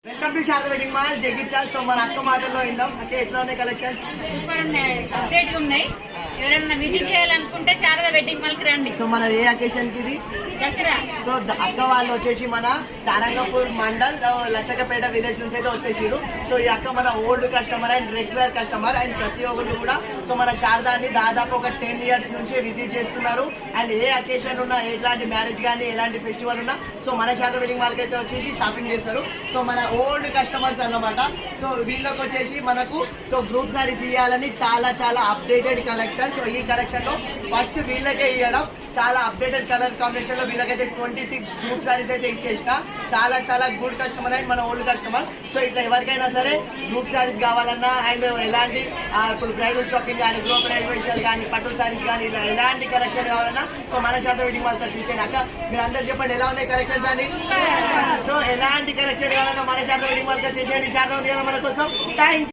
Welcome to Sharada wedding mall Jagtial. So మన అక్క మాటల్లో ఇందాం అక్క ఎట్లా ఉన్నాయి కలెక్షన్స్? సూపర్ ఉన్నాయి, అప్డేట్ గా ఉన్నాయి. ఎవరైనా విజిట్ చేయాలనుకుంటే శారద వెడ్డింగ్ మాల్ కి రండి. సో మన ఏ అకేషన్ కి ఇది? దసరా. సో అక్క వాళ్ళు వచ్చేసి మన సారంగపూర్ మండల్ లచ్చకపేట విలేజ్ నుంచి అయితే వచ్చేసిరు. సో ఈ అక్క మన old customer and regular customer and ప్రతి ఒక్కరు కూడా సో మన శారదాని దాదాపు ఒక 10 years నుంచి విజిట్ చేస్తున్నారు. అండ్ ఏ అకేషన్ ఉన్నా, ఎలాంటి మ్యారేజ్ కానీ ఎలాంటి ఫెస్టివల్ ఉన్నా సో మన శారద వెడ్డింగ్ మాల్ కి అయితే వచ్చేసి షాపింగ్ చేస్తారు. సో మన ఓల్డ్ కస్టమర్స్ అన్నమాట. సో వీళ్ళకి వచ్చేసి మనకు సో గ్రూప్ సారీస్ ఇవ్వాలని చాలా చాలా అప్డేటెడ్ కలెక్షన్. సో ఈ కలెక్షన్ లో ఫస్ట్ వీళ్ళకే ఇవ్వడం, చాలా అప్డేటెడ్ కలర్ కాంబినేషన్ లో వీళ్ళకైతే 26 గ్రూప్ సారీస్ అయితే ఇచ్చేసిన. చాలా చాలా గుడ్ కస్టమర్ అండ్ మన ఓల్డ్ కస్టమర్. సో ఇట్లా ఎవరికైనా సరే గ్రూప్ సారీస్ కావాలన్నా అండ్ ఎలాంటి ఇప్పుడు బ్రైడల్ షాపింగ్ కానీ, గ్రూప్ ప్రైవేషియల్ కానీ, పట్టు సారీస్ కానీ, ఇలా ఎలాంటి కలెక్షన్ కావాలన్నా సో మన శారద వెడ్డింగ్ మాల్ చూసేయండి. అక్క మీరు అందరు చెప్పండి ఎలా ఉన్నాయి కలెక్షన్స్ అని. సో ఎలాంటి కలెక్షన్ కావాలన్నా మన శారద వెడ్డింగ్ మాల్ చేసేయండి. శారద ఉంది కదా మన కోసం. థ్యాంక్